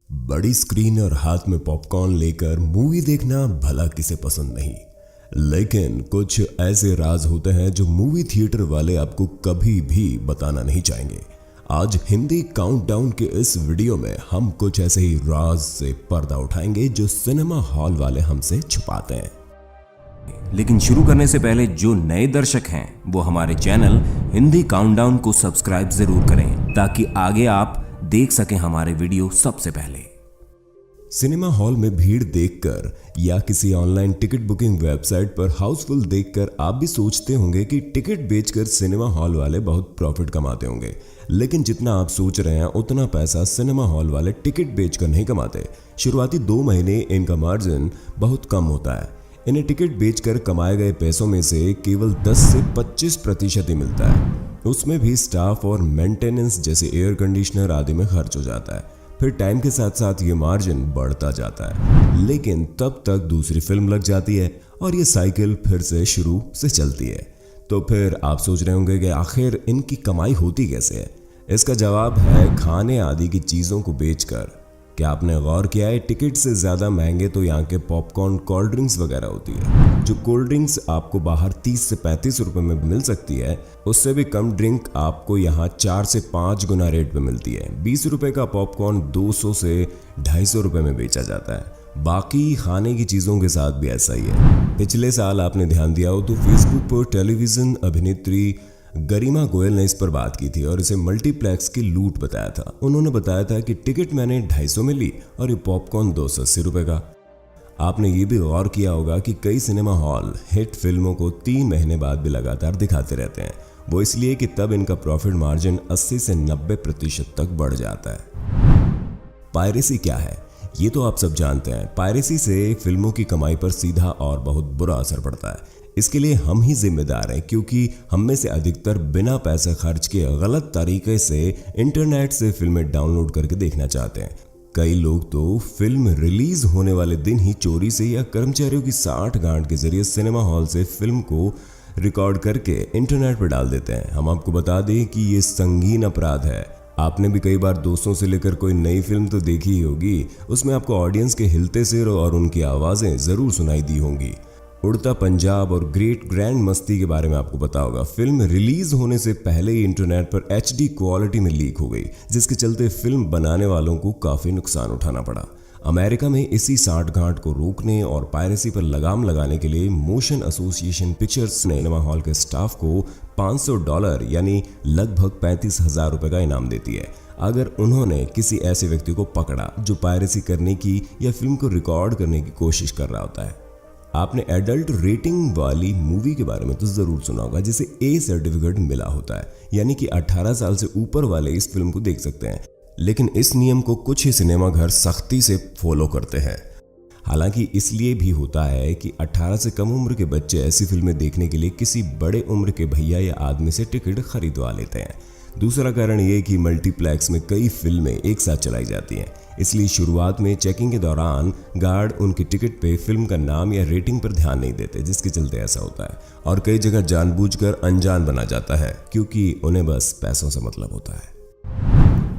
बड़ी स्क्रीन और हाथ में पॉपकॉर्न लेकर मूवी देखना भला किसे पसंद नहीं, लेकिन कुछ ऐसे राज होते हैं जो मूवी थिएटर वाले आपको कभी भी बताना नहीं चाहेंगे। आज हिंदी काउंटडाउन के इस वीडियो में हम कुछ ऐसे ही राज से पर्दा उठाएंगे जो सिनेमा हॉल वाले हमसे छुपाते हैं। लेकिन शुरू करने से पहले जो नए दर्शक हैं वो हमारे चैनल हिंदी काउंटडाउन को सब्सक्राइब जरूर करें ताकि आगे आप देख सकें हमारे वीडियो सबसे पहले। सिनेमा हॉल में भीड़ देखकर या किसी ऑनलाइन टिकट बुकिंग वेबसाइट पर हाउसफुल देखकर आप भी सोचते होंगे कि टिकट बेचकर सिनेमा हॉल वाले बहुत प्रॉफिट कमाते होंगे, लेकिन जितना आप सोच रहे हैं उतना पैसा सिनेमा हॉल वाले टिकट बेचकर नहीं कमाते। शुरुआती 2 महीने इनका मार्जिन बहुत कम होता है। इन्हें टिकट बेचकर कमाए गए पैसों में से केवल 10 से 25% ही मिलता है। उसमें भी स्टाफ और मेंटेनेंस जैसे एयर कंडीशनर आदि में खर्च हो जाता है। फिर टाइम के साथ साथ ये मार्जिन बढ़ता जाता है, लेकिन तब तक दूसरी फिल्म लग जाती है और ये साइकिल फिर से शुरू से चलती है। तो फिर आप सोच रहे होंगे कि आखिर इनकी कमाई होती कैसे है। इसका जवाब है खाने आदि की चीज़ों को बेचकर। क्या आपने गौर किया है, टिकट से ज़्यादा महंगे तो यहाँ के पॉपकॉर्न, कोल्ड ड्रिंक्स वगैरह होती है। जो कोल्ड ड्रिंक्स आपको बाहर 30 से 35 रुपए में मिल सकती है, उससे भी कम ड्रिंक आपको यहाँ 4 से 5 गुना रेट में मिलती है। 20 रुपए का पॉपकॉर्न 200 से 250 रुपए में बेचा जाता है। बाकी खाने की चीज़ों के साथ भी ऐसा ही है। पिछले साल आपने ध्यान दिया हो तो फेसबुक पर टेलीविज़न अभिनेत्री गरिमा गोयल ने इस पर बात की थी और इसे मल्टीप्लेक्स की लूट बताया था। उन्होंने बताया था कि टिकट मैंने 250 में ली और ये पॉपकॉर्न 280 रुपए का। आपने ये भी गौर किया होगा कि कई सिनेमा हॉल हिट फिल्मों को 3 महीने बाद भी लगातार दिखाते रहते हैं। वो इसलिए कि तब इनका प्रॉफिट मार्जिन 80 से 90% तक बढ़ जाता है। पायरेसी क्या है ये तो आप सब जानते हैं। पायरेसी से फिल्मों की कमाई पर सीधा और बहुत बुरा असर पड़ता है। इसके लिए हम ही जिम्मेदार हैं, क्योंकि हम में से अधिकतर बिना पैसे खर्च किए गलत तरीके से इंटरनेट से फिल्में डाउनलोड करके देखना चाहते हैं। कई लोग तो फिल्म रिलीज होने वाले दिन ही चोरी से या कर्मचारियों की साठगांठ के जरिए सिनेमा हॉल से फिल्म को रिकॉर्ड करके इंटरनेट पर डाल देते हैं। हम आपको बता दें कि ये संगीन अपराध है। आपने भी कई बार दोस्तों से लेकर कोई नई फिल्म तो देखी ही होगी। उसमें आपको ऑडियंस के हिलते सिर और उनकी आवाज़ें ज़रूर सुनाई दी होंगी। उड़ता पंजाब और ग्रेट ग्रैंड मस्ती के बारे में आपको पता होगा। फिल्म रिलीज होने से पहले ही इंटरनेट पर HD क्वालिटी में लीक हो गई, जिसके चलते फिल्म बनाने वालों को काफ़ी नुकसान उठाना पड़ा। अमेरिका में इसी साठगांठ को रोकने और पायरेसी पर लगाम लगाने के लिए मोशन एसोसिएशन पिक्चर्स ने सिनेमा हॉल के स्टाफ को $500 यानी लगभग 35,000 रुपये का इनाम देती है अगर उन्होंने किसी ऐसे व्यक्ति को पकड़ा जो पायरेसी करने की या फिल्म को रिकॉर्ड करने की कोशिश कर रहा होता है। आपने एडल्ट रेटिंग वाली मूवी के बारे में तो जरूर सुना होगा, जिसे A सर्टिफिकेट मिला होता है, यानी कि 18 साल से ऊपर वाले इस फिल्म को देख सकते हैं। लेकिन इस नियम को कुछ ही सिनेमा घर सख्ती से फॉलो करते हैं। हालांकि इसलिए भी होता है कि 18 से कम उम्र के बच्चे ऐसी फिल्में देखने के लिए किसी बड़े उम्र के भैया या आदमी से टिकट खरीदवा लेते हैं। दूसरा कारण ये कि मल्टीप्लेक्स में कई फिल्में एक साथ चलाई जाती हैं, इसलिए शुरुआत में चेकिंग के दौरान गार्ड उनकी टिकट पे फिल्म का नाम या रेटिंग पर ध्यान नहीं देते, जिसके चलते ऐसा होता है। और कई जगह जानबूझकर अनजान बना जाता है, क्योंकि उन्हें बस पैसों से मतलब होता है।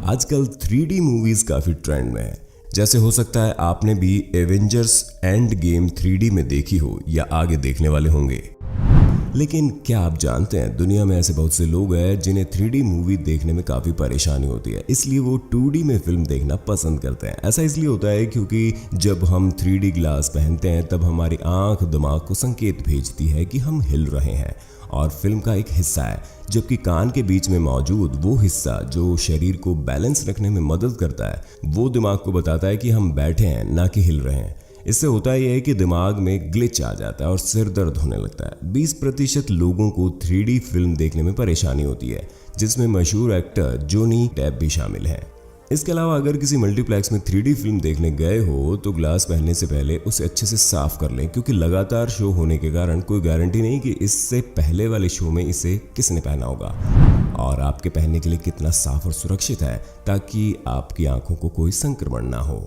आजकल 3D मूवीज काफी ट्रेंड में है। जैसे हो सकता है आपने भी एवेंजर्स एंड गेम 3D में देखी हो या आगे देखने वाले होंगे। लेकिन क्या आप जानते हैं दुनिया में ऐसे बहुत से लोग हैं जिन्हें 3D मूवी देखने में काफ़ी परेशानी होती है, इसलिए वो 2D में फिल्म देखना पसंद करते हैं। ऐसा इसलिए होता है क्योंकि जब हम 3D ग्लास पहनते हैं तब हमारी आंख दिमाग को संकेत भेजती है कि हम हिल रहे हैं और फिल्म का एक हिस्सा है, जबकि कान के बीच में मौजूद वो हिस्सा जो शरीर को बैलेंस रखने में मदद करता है वो दिमाग को बताता है कि हम बैठे हैं ना कि हिल रहे हैं। इससे होता यह है कि दिमाग में ग्लिच आ जाता है और सिर दर्द होने लगता है। 20% लोगों को 3D फिल्म देखने में परेशानी होती है, जिसमें मशहूर एक्टर जॉनी डेप भी शामिल हैं। इसके अलावा अगर किसी मल्टीप्लेक्स में 3D फिल्म देखने गए हो तो ग्लास पहनने से पहले उसे अच्छे से साफ कर लें, क्योंकि लगातार शो होने के कारण कोई गारंटी नहीं कि इससे पहले वाले शो में इसे किसने पहना होगा और आपके पहनने के लिए कितना साफ और सुरक्षित है, ताकि आपकी आंखों को कोई संक्रमण ना हो।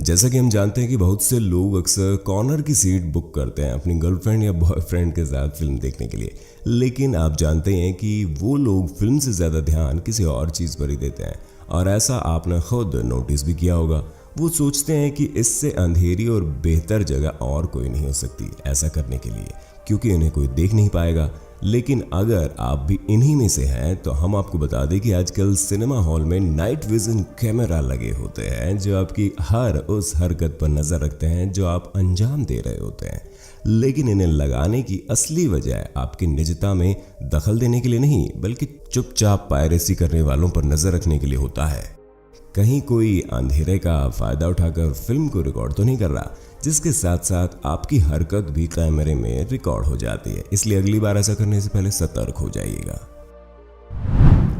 जैसा कि हम जानते हैं कि बहुत से लोग अक्सर कॉर्नर की सीट बुक करते हैं अपनी गर्लफ्रेंड या बॉयफ्रेंड के साथ फिल्म देखने के लिए, लेकिन आप जानते हैं कि वो लोग फिल्म से ज़्यादा ध्यान किसी और चीज़ पर ही देते हैं, और ऐसा आपने खुद नोटिस भी किया होगा। वो सोचते हैं कि इससे अंधेरी और बेहतर जगह और कोई नहीं हो सकती ऐसा करने के लिए, क्योंकि इन्हें कोई देख नहीं पाएगा। लेकिन अगर आप भी इन्हीं में से हैं तो हम आपको बता दें कि आजकल सिनेमा हॉल में नाइट विजन कैमरा लगे होते हैं जो आपकी हर उस हरकत पर नजर रखते हैं जो आप अंजाम दे रहे होते हैं। लेकिन इन्हें लगाने की असली वजह आपकी निजता में दखल देने के लिए नहीं, बल्कि चुपचाप पायरेसी करने वालों पर नजर रखने के लिए होता है। कहीं कोई अंधेरे का फायदा उठाकर फिल्म को रिकॉर्ड तो नहीं कर रहा, जिसके साथ साथ आपकी हरकत भी कैमरे में रिकॉर्ड हो जाती है। इसलिए अगली बार ऐसा करने से पहले सतर्क हो जाइएगा।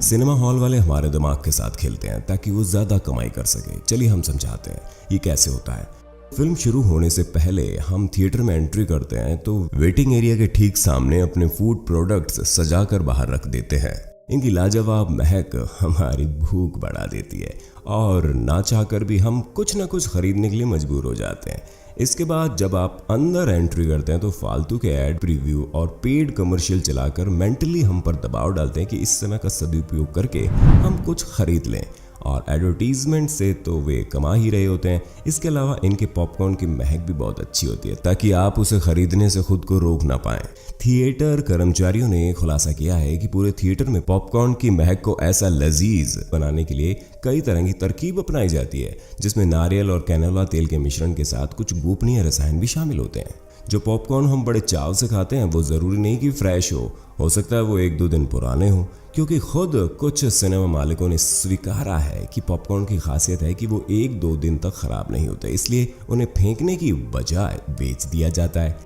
सिनेमा हॉल वाले हमारे दिमाग के साथ खेलते हैं ताकि वो ज्यादा कमाई कर सके। चलिए हम समझाते हैं ये कैसे होता है। फिल्म शुरू होने से पहले हम थिएटर में एंट्री करते हैं तो वेटिंग एरिया के ठीक सामने अपने फूड प्रोडक्ट्स सजाकर बाहर रख देते हैं। इनकी लाजवाब महक हमारी भूख बढ़ा देती है और ना चाहकर भी हम कुछ ना कुछ खरीदने के लिए मजबूर हो जाते हैं। इसके बाद जब आप अंदर एंट्री करते हैं तो फालतू के ऐड, प्रीव्यू और पेड कमर्शियल चलाकर मेंटली हम पर दबाव डालते हैं कि इस समय का सदुपयोग करके हम कुछ खरीद लें, और एडवर्टीजमेंट से तो वे कमा ही रहे होते हैं। इसके अलावा इनके पॉपकॉर्न की महक भी बहुत अच्छी होती है ताकि आप उसे खरीदने से खुद को रोक ना पाएं। थिएटर कर्मचारियों ने खुलासा किया है कि पूरे थिएटर में पॉपकॉर्न की महक को ऐसा लजीज बनाने के लिए कई तरह की तरकीब अपनाई जाती है, जिसमें नारियल और कैनोला तेल के मिश्रण के साथ कुछ गोपनीय रसायन भी शामिल होते हैं। जो पॉपकॉर्न हम बड़े चाव से खाते हैं वो ज़रूरी नहीं कि फ्रेश हो सकता है वो 1-2 दिन पुराने हो, क्योंकि खुद कुछ सिनेमा मालिकों ने स्वीकारा है कि पॉपकॉर्न की खासियत है कि वो 1-2 दिन तक खराब नहीं होते, इसलिए उन्हें फेंकने की बजाय बेच दिया जाता है।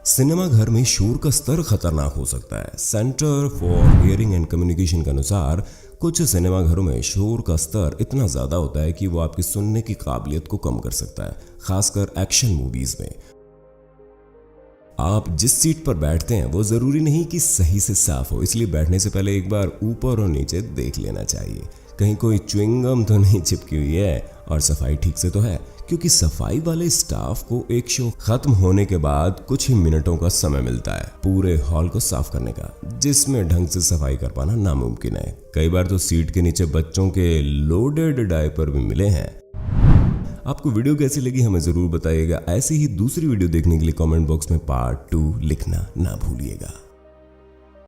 सिनेमा घर में शोर का स्तर खतरनाक हो सकता है। Centre for hearing and communication के अनुसार कुछ सिनेमा घरों में शोर का स्तर इतना ज़्यादा होता है कि वो आपकी सुनने की काबिलियत को कम कर सकता है, खासकर एक्शन मूवीज़ में। आप जिस सीट पर बैठते हैं वो ज़रूरी नहीं कि सही से साफ हो, इसलिए बैठने से पहले एक बार ऊपर और नीचे देख लेना चाहिए कहीं कोई च्युइंगम तो नहीं चिपकी हुई है और सफाई ठीक से तो है, क्योंकि सफाई वाले स्टाफ को एक शो खत्म होने के बाद कुछ ही मिनटों का समय मिलता है पूरे हॉल को साफ करने का, जिसमें ढंग से सफाई कर पाना नामुमकिन है। कई बार तो सीट के नीचे बच्चों के लोडेड डायपर भी मिले हैं। आपको वीडियो कैसी लगी हमें ज़रूर बताइएगा। ऐसे ही दूसरी वीडियो देखने के लिए कमेंट बॉक्स में पार्ट 2 लिखना ना भूलिएगा।